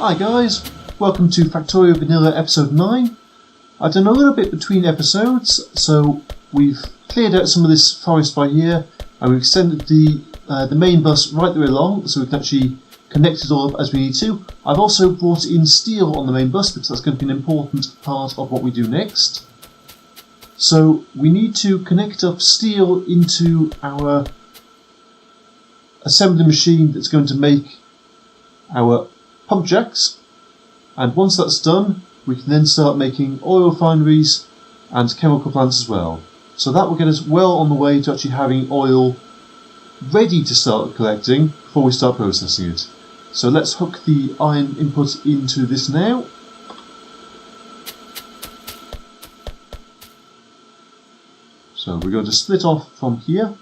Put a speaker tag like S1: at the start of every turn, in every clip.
S1: Hi guys, welcome to Factorio Vanilla episode 9. I've done a little bit between episodes, so we've cleared out some of this forest by here and we've extended the main bus right the way along so we can actually connect it all up as we need to. I've also brought in steel on the main bus because that's going to be an important part of what we do next. So we need to connect up steel into our assembly machine that's going to make our pump jacks, and once that's done we can then start making oil refineries and chemical plants as well. So that will get us well on the way to actually having oil ready to start collecting before we start processing it. So let's hook the iron input into this now. So we're going to split off from here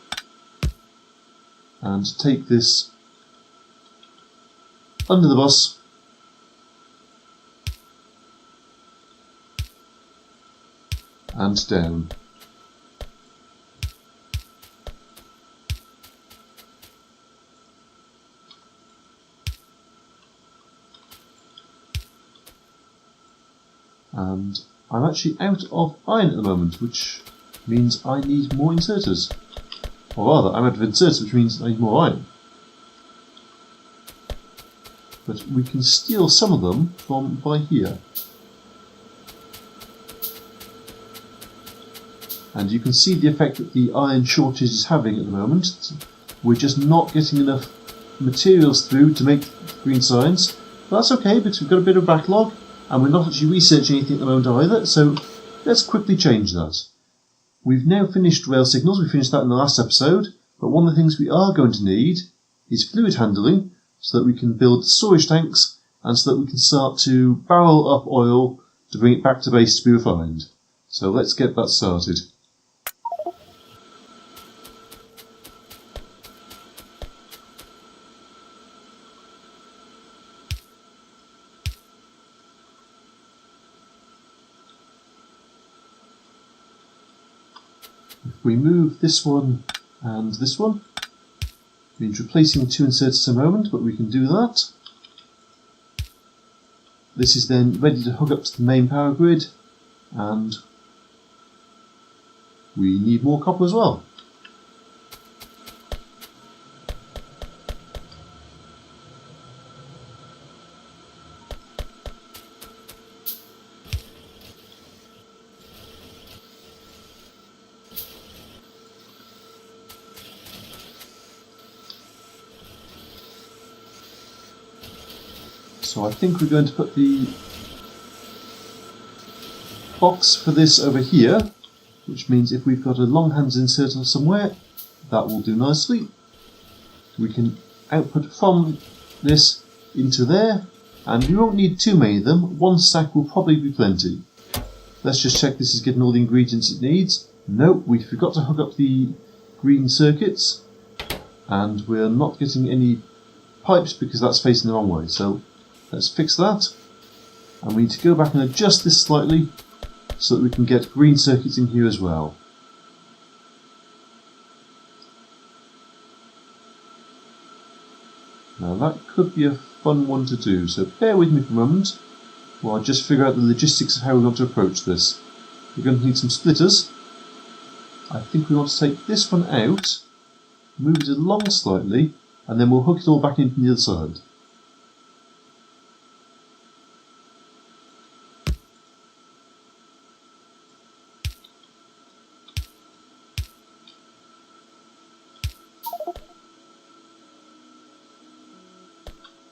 S1: and take this under the bus and down. And I'm actually out of iron at the moment, which means I need more inserters. Or rather, I'm out of inserters, which means I need more iron. But we can steal some of them from by here. And you can see the effect that the iron shortage is having at the moment. We're just not getting enough materials through to make green science. But that's okay because we've got a bit of backlog and we're not actually researching anything at the moment either, so let's quickly change that. We've now finished rail signals, we finished that in the last episode, but one of the things we are going to need is fluid handling so that we can build storage tanks and so that we can start to barrel up oil to bring it back to base to be refined. So let's get that started. If we move this one and this one, it means replacing two inserters a moment, but we can do that. This is then ready to hook up to the main power grid, and we need more copper as well. So I think we're going to put the box for this over here, which means if we've got a long hands inserter somewhere, that will do nicely. We can output from this into there, and we won't need too many of them. One stack will probably be plenty. Let's just check this is getting all the ingredients it needs. Nope, we forgot to hook up the green circuits, and we're not getting any pipes because that's facing the wrong way. So let's fix that, and we need to go back and adjust this slightly so that we can get green circuits in here as well. Now that could be a fun one to do, so bear with me for a moment while I just figure out the logistics of how we want to approach this. We're going to need some splitters. I think we want to take this one out, move it along slightly, and then we'll hook it all back in from the other side.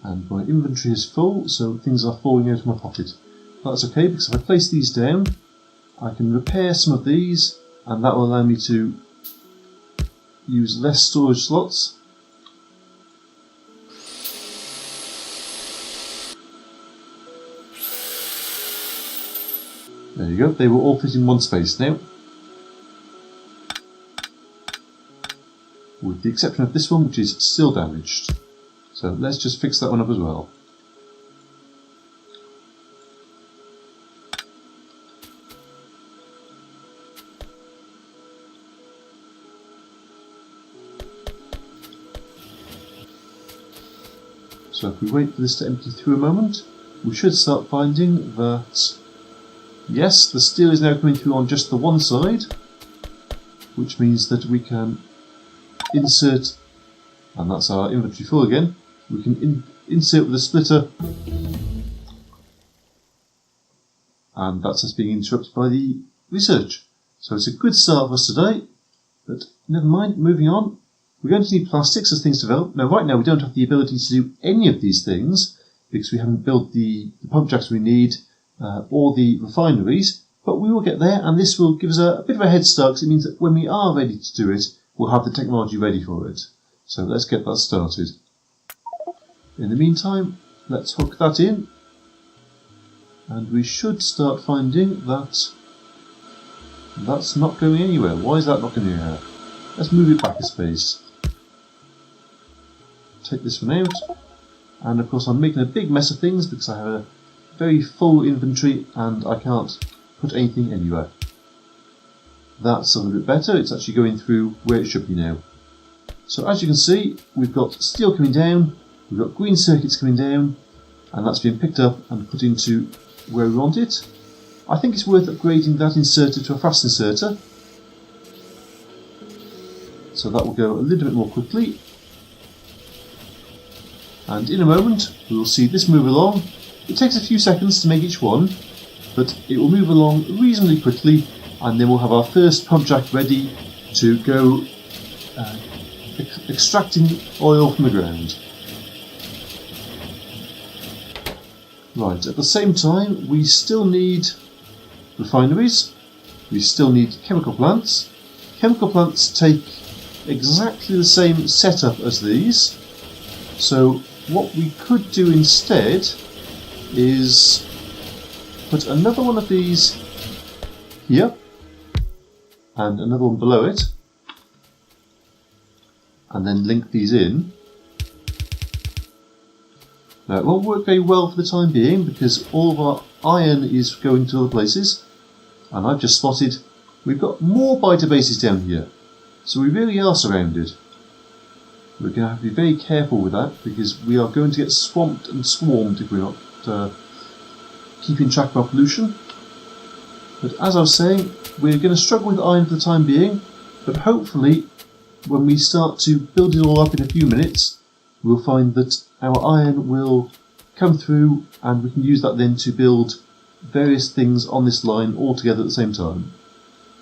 S1: And my inventory is full, so things are falling out of my pocket. That's okay, because if I place these down, I can repair some of these, and that will allow me to use less storage slots. There you go, they will all fit in one space now. With the exception of this one, which is still damaged. So let's just fix that one up as well. So if we wait for this to empty through a moment, we should start finding that, yes, the steel is now coming through on just the one side, which means that we can insert, and that's our inventory full again, we can insert with a splitter, and that's us being interrupted by the research. So it's a good start for us today, but never mind, moving on. We're going to need plastics as things develop. Now right now we don't have the ability to do any of these things because we haven't built the pump jacks we need or the refineries, but we will get there, and this will give us a bit of a head start because it means that when we are ready to do it, we'll have the technology ready for it. So let's get that started. In the meantime, let's hook that in, and we should start finding that that's not going anywhere. Why is that not going anywhere? Let's move it back a space. Take this one out, and of course I'm making a big mess of things because I have a very full inventory and I can't put anything anywhere. That's a little bit better, it's actually going through where it should be now. So as you can see, we've got steel coming down, we've got green circuits coming down, and that's been picked up and put into where we want it. I think it's worth upgrading that inserter to a fast inserter, so that will go a little bit more quickly. And in a moment we will see this move along. It takes a few seconds to make each one, but it will move along reasonably quickly, and then we'll have our first pump jack ready to go extracting oil from the ground. Right, at the same time we still need refineries, we still need chemical plants. Chemical plants take exactly the same setup as these, so what we could do instead is put another one of these here and another one below it, and then link these in. Now it won't work very well for the time being because all of our iron is going to other places, and I've just spotted we've got more biter bases down here, so we really are surrounded. We're going to have to be very careful with that because we are going to get swamped and swarmed if we're not keeping track of our pollution. But as I was saying, we're going to struggle with iron for the time being, but hopefully when we start to build it all up in a few minutes, we'll find that our iron will come through and we can use that then to build various things on this line all together at the same time.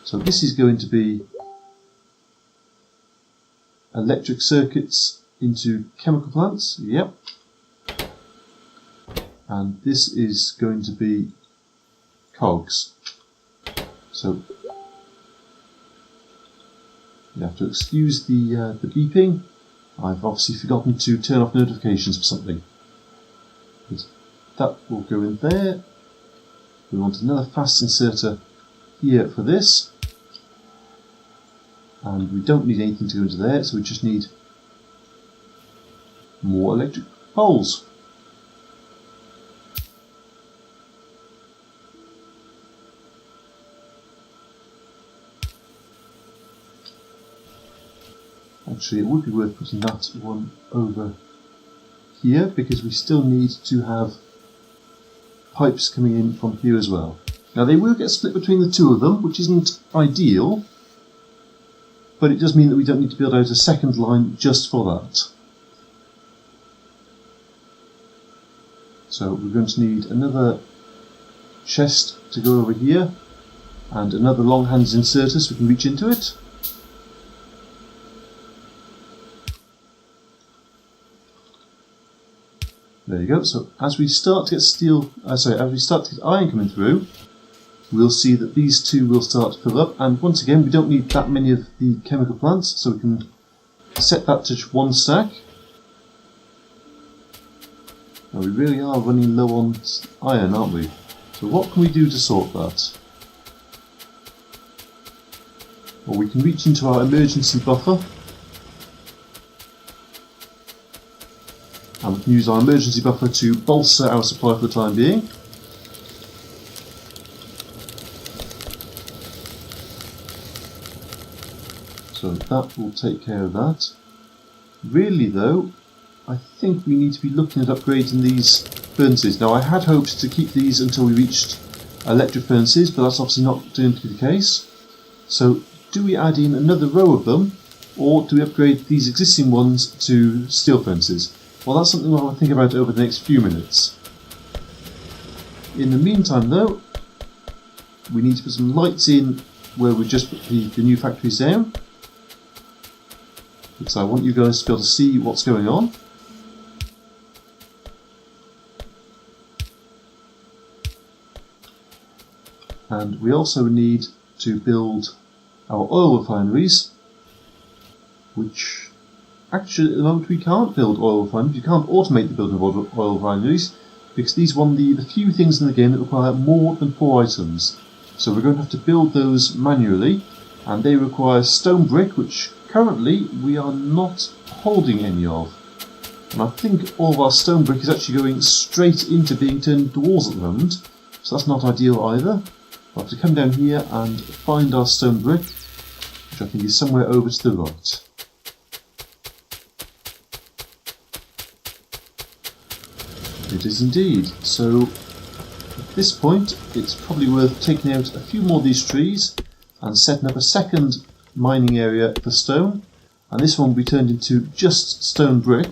S1: So this is going to be electric circuits into chemical plants, yep. And this is going to be cogs. So you have to excuse the beeping. I've obviously forgotten to turn off notifications for something. But that will go in there. We want another fast inserter here for this. And we don't need anything to go into there, so we just need more electric poles. Actually, it would be worth putting that one over here because we still need to have pipes coming in from here as well. Now they will get split between the two of them, which isn't ideal, but it does mean that we don't need to build out a second line just for that. So we're going to need another chest to go over here and another long hands inserter so we can reach into it. There you go. So as we start to get as we start to get iron coming through, we'll see that these two will start to fill up. And once again, we don't need that many of the chemical plants, so we can set that to one stack. Now we really are running low on iron, aren't we? So what can we do to sort that? Well, we can reach into our emergency buffer. And we can use our emergency buffer to bolster our supply for the time being. So that will take care of that. Really though, I think we need to be looking at upgrading these furnaces. Now I had hoped to keep these until we reached electric furnaces, but that's obviously not going to be the case. So do we add in another row of them, or do we upgrade these existing ones to steel furnaces? Well, that's something we'll think about over the next few minutes. In the meantime though, we need to put some lights in where we just put the new factories down, because I want you guys to be able to see what's going on. And we also need to build our oil refineries, which actually at the moment we can't build oil refineries. You can't automate the building of oil refineries because these are one of the few things in the game that require more than 4 items. So we're going to have to build those manually, and they require stone brick, which currently we are not holding any of. And I think all of our stone brick is actually going straight into being turned into walls at the moment, so that's not ideal either. We'll have to come down here and find our stone brick, which I think is somewhere over to the right. It is indeed. So at this point it's probably worth taking out a few more of these trees and setting up a second mining area for stone, and this one will be turned into just stone brick.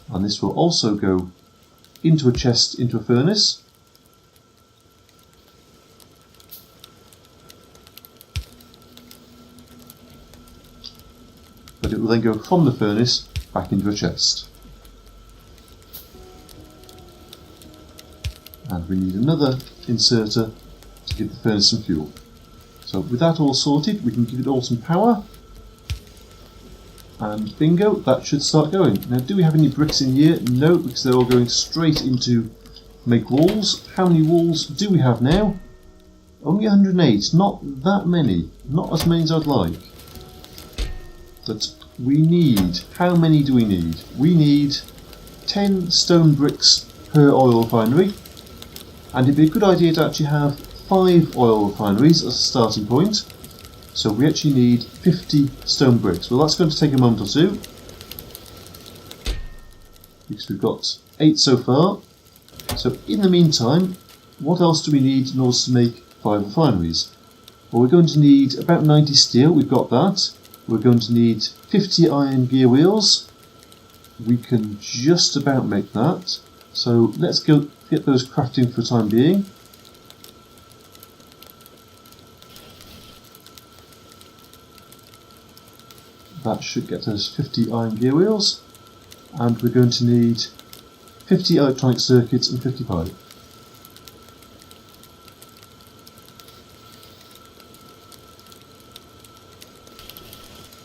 S1: And this will also go into a chest, into a furnace. But it will then go from the furnace back into a chest. And we need another inserter to give the furnace some fuel. So with that all sorted, we can give it all some power. And bingo, that should start going. Now, do we have any bricks in here? No, because they're all going straight into make walls. How many walls do we have now? Only 108, not that many. Not as many as I'd like. But we need, how many do we need? We need 10 stone bricks per oil refinery. And it'd be a good idea to actually have 5 oil refineries as a starting point. So we actually need 50 stone bricks. Well, that's going to take a moment or two, because we've got 8 so far. So in the meantime, what else do we need in order to make 5 refineries? Well, we're going to need about 90 steel, we've got that. We're going to need 50 iron gear wheels. We can just about make that. So let's go get those crafting for the time being. That should get us 50 iron gear wheels, and we're going to need 50 electronic circuits and 50 pipe.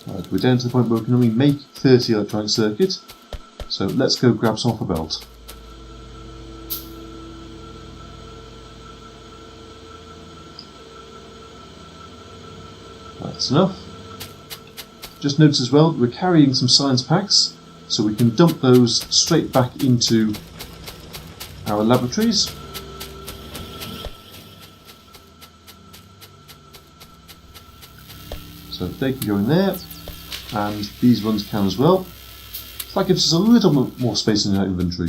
S1: Right, we're down to the point where we can only make 30 electronic circuits, so let's go grab some off a belt. That's enough. Just notice as well, we're carrying some science packs, so we can dump those straight back into our laboratories. So they can go in there, and these ones can as well. So that gives us a little more space in our inventory.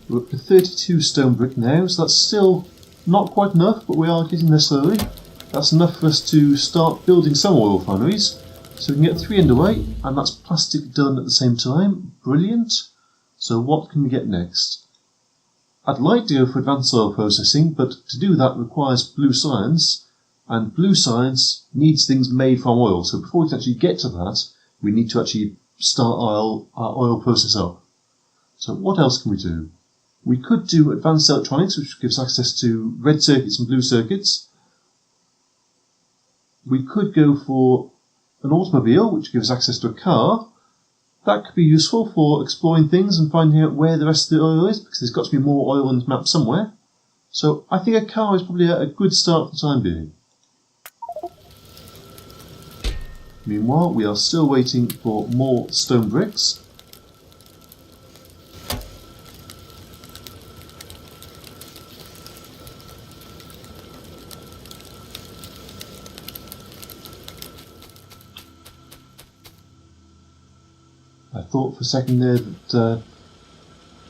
S1: We're up to 32 stone brick now, so that's still not quite enough, but we are getting there slowly. That's enough for us to start building some oil refineries. So we can get 3 underway, and that's plastic done at the same time. Brilliant. So what can we get next? I'd like to go for advanced oil processing, but to do that requires blue science, and blue science needs things made from oil. So before we can actually get to that, we need to actually start our oil process up. So what else can we do? We could do advanced electronics, which gives access to red circuits and blue circuits. We could go for an automobile, which gives access to a car. That could be useful for exploring things and finding out where the rest of the oil is, because there's got to be more oil on this map somewhere. So I think a car is probably a good start for the time being. Meanwhile, we are still waiting for more stone bricks. thought for a second there that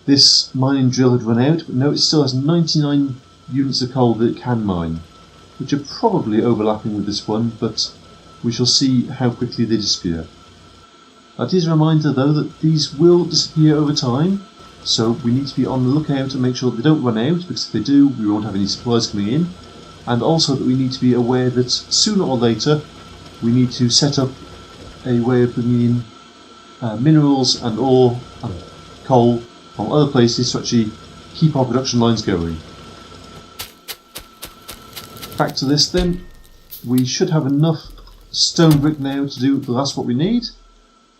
S1: this mining drill had run out, but no, it still has 99 units of coal that it can mine, which are probably overlapping with this one, but we shall see how quickly they disappear. That is a reminder though that these will disappear over time, so we need to be on the lookout and make sure they don't run out, because if they do we won't have any supplies coming in, and also that we need to be aware that sooner or later we need to set up a way of bringing in minerals and ore and coal from other places to actually keep our production lines going. Back to this then, we should have enough stone brick now to do that's what we need,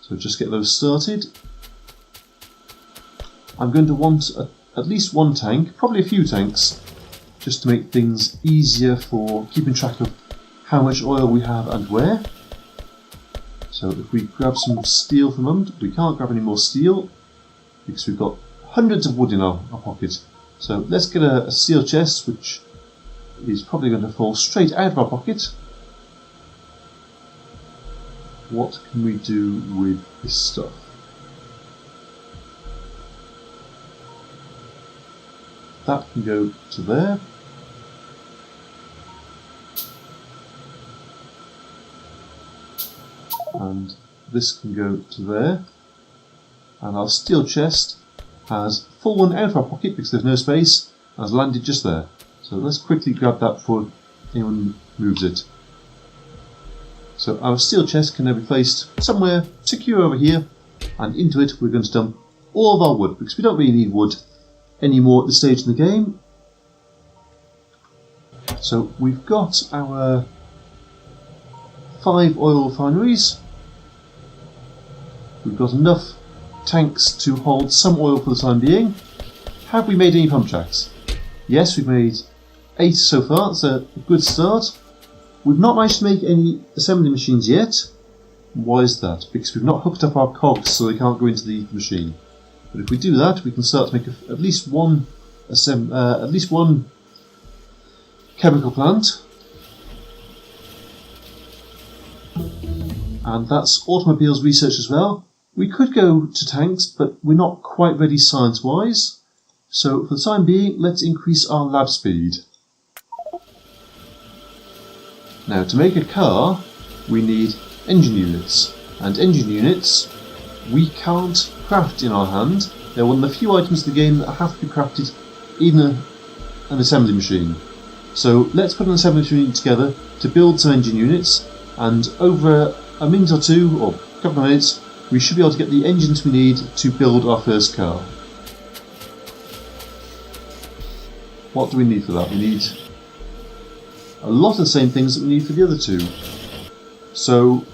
S1: so just get those started. I'm going to want at least one tank, probably a few tanks, just to make things easier for keeping track of how much oil we have and where. So if we grab some steel for a moment, we can't grab any more steel because we've got hundreds of wood in our pocket. So let's get a steel chest, which is probably going to fall straight out of our pocket. What can we do with this stuff? That can go to there. And this can go to there. And our steel chest has fallen out of our pocket because there's no space and has landed just there. So let's quickly grab that before anyone moves it. So our steel chest can now be placed somewhere secure over here, and into it we're going to dump all of our wood, because we don't really need wood anymore at this stage in the game. So we've got our 5 oil refineries. We've got enough tanks to hold some oil for the time being. Have we made any pump jacks? Yes, we've made 8 so far. That's a good start. We've not managed to make any assembly machines yet. Why is that? Because we've not hooked up our cogs so they can't go into the machine. But if we do that, we can start to make at least one chemical plant. And that's automobiles research as well. We could go to tanks, but we're not quite ready science-wise. So for the time being, let's increase our lab speed. Now, to make a car, we need engine units, and engine units we can't craft in our hand. They're one of the few items in the game that have to be crafted in an assembly machine. So let's put an assembly machine together to build some engine units, and over a minute or two, or a couple of minutes, we should be able to get the engines we need to build our first car. What do we need for that? We need a lot of the same things that we need for the other two. So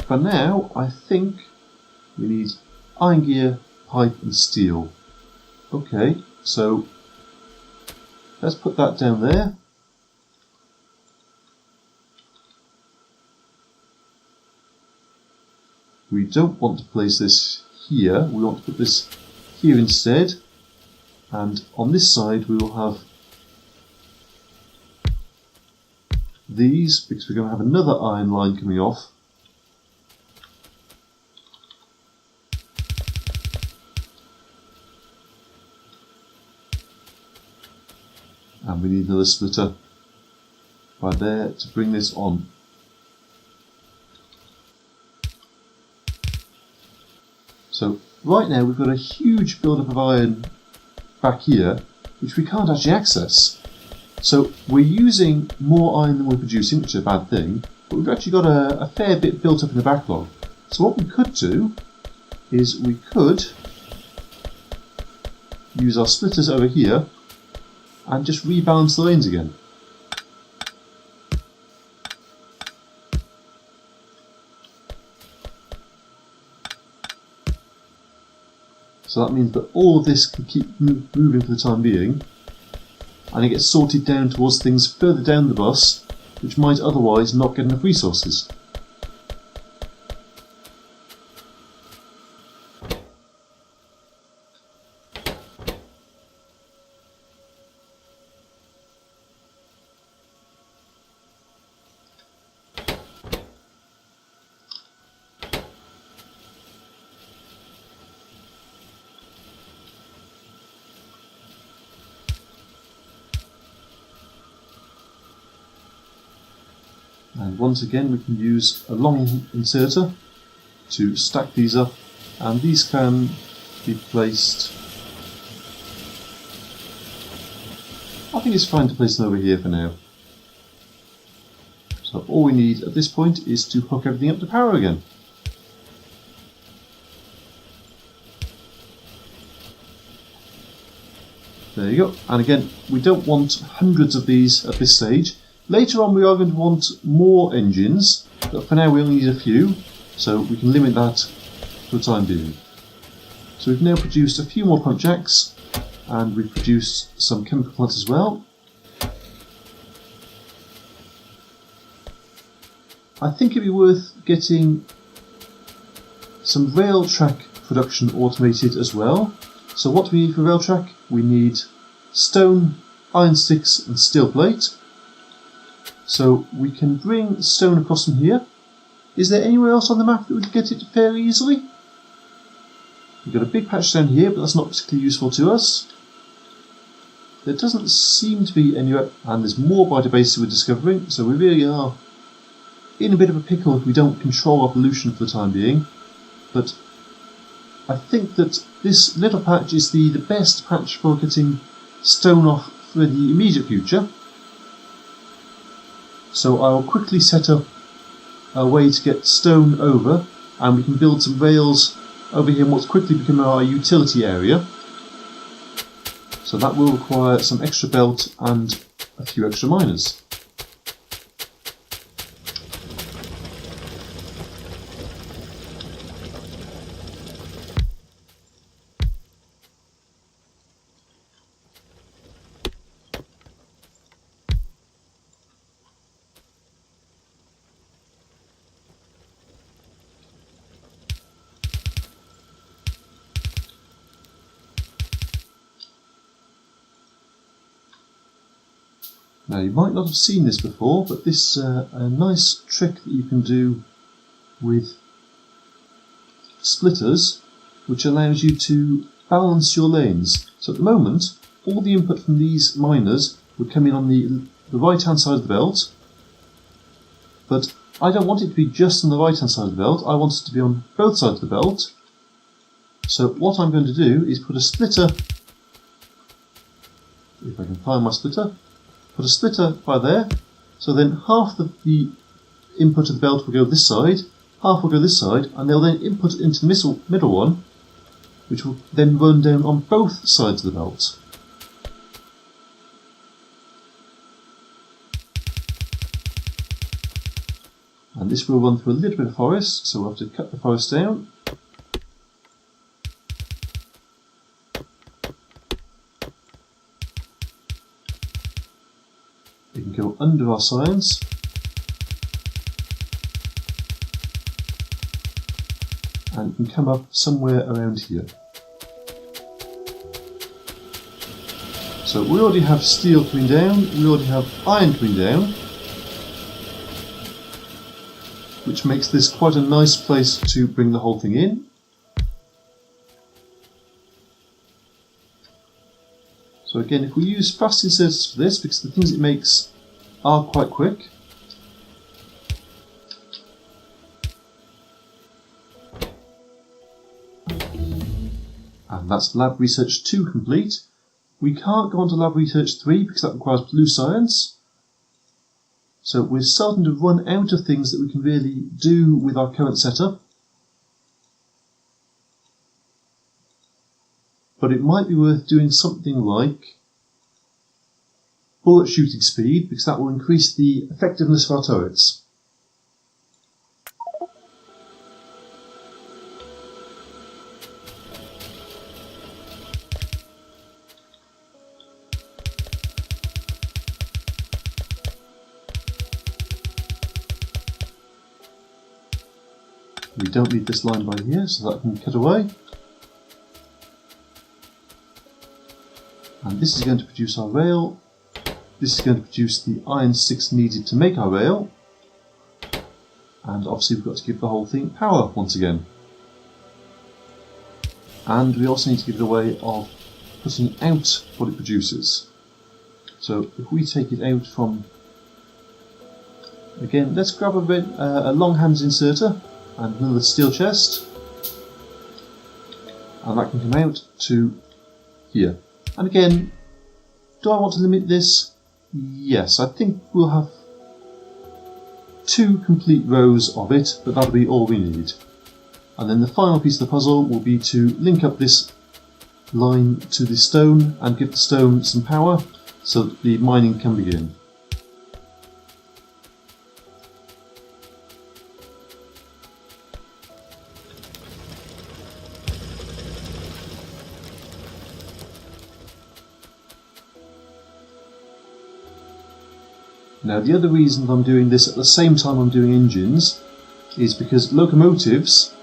S1: for now, I think we need iron gear, pipe and steel. Okay, so let's put that down there. We don't want to place this here, we want to put this here instead, and on this side we will have these, because we're going to have another iron line coming off. And we need another splitter by there to bring this on. So right now we've got a huge build-up of iron back here, which we can't actually access. So we're using more iron than we're producing, which is a bad thing, but we've actually got a fair bit built up in the backlog. So what we could do is we could use our splitters over here and just rebalance the lanes again. So that means that all of this can keep moving for the time being, and it gets sorted down towards things further down the bus which might otherwise not get enough resources. And once again we can use a long inserter to stack these up, and these can be placed, I think it's fine to place them over here for now. So all we need at this point is to hook everything up to power again. There you go. And again, we don't want hundreds of these at this stage. Later on we are going to want more engines, but for now we only need a few, so we can limit that for the time being. So we've now produced a few more pump jacks, and we've produced some chemical plants as well. I think it'd be worth getting some rail track production automated as well. So what do we need for rail track? We need stone, iron sticks and steel plate. So we can bring stone across from here. Is there anywhere else on the map that we can get it fairly easily? We've got a big patch down here, but that's not particularly useful to us. There doesn't seem to be anywhere, and there's more biobases we're discovering, so we really are in a bit of a pickle if we don't control our pollution for the time being. But I think that this little patch is the best patch for getting stone off for the immediate future. So I'll quickly set up a way to get stone over, and we can build some rails over here in what's quickly becoming our utility area. So that will require some extra belt and a few extra miners. Now you might not have seen this before, but this is a nice trick that you can do with splitters, which allows you to balance your lanes. So at the moment, all the input from these miners would come in on the right hand side of the belt, but I don't want it to be just on the right hand side of the belt, I want it to be on both sides of the belt. So what I'm going to do is put a splitter, if I can find my splitter, put a splitter by there, so then half the input of the belt will go this side, half will go this side, and they'll then input into the middle one, which will then run down on both sides of the belt. And this will run through a little bit of forest, so we'll have to cut the forest down. We can go under our science. And it can come up somewhere around here. So we already have steel coming down, we already have iron coming down, which makes this quite a nice place to bring the whole thing in. So again, if we use fast inserters for this, because the things it makes are quite quick. And that's lab research 2 complete. We can't go on to lab research 3 because that requires blue science. So we're starting to run out of things that we can really do with our current setup. But it might be worth doing something like bullet shooting speed, because that will increase the effectiveness of our turrets. We don't need this line by here, so that can cut away. And this is going to produce our rail. This is going to produce the iron sticks needed to make our rail. And obviously we've got to give the whole thing power once again. And we also need to give it a way of putting out what it produces. So if we take it out from Again, let's grab a long hands inserter and another steel chest, and that can come out to here. And again, do I want to limit this? Yes, I think we'll have 2 complete rows of it, but that'll be all we need. And then the final piece of the puzzle will be to link up this line to the stone and give the stone some power so that the mining can begin. Now the other reason that I'm doing this at the same time I'm doing engines is because locomotives,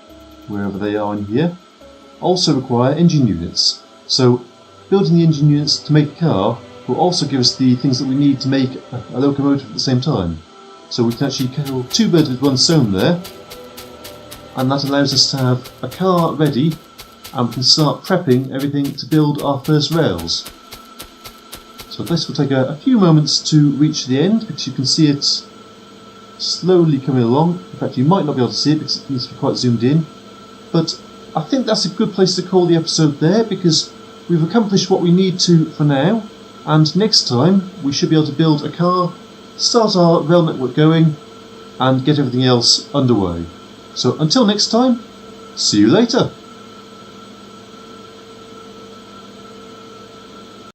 S1: wherever they are in here, also require engine units. So building the engine units to make a car will also give us the things that we need to make a locomotive at the same time. So we can actually kill 2 birds with 1 stone there, and that allows us to have a car ready and we can start prepping everything to build our first rails. So this will take a few moments to reach the end because you can see it slowly coming along. In fact, you might not be able to see it because it needs to be quite zoomed in. But I think that's a good place to call the episode there because we've accomplished what we need to for now. And next time we should be able to build a car, start our rail network going and get everything else underway. So until next time, see you later.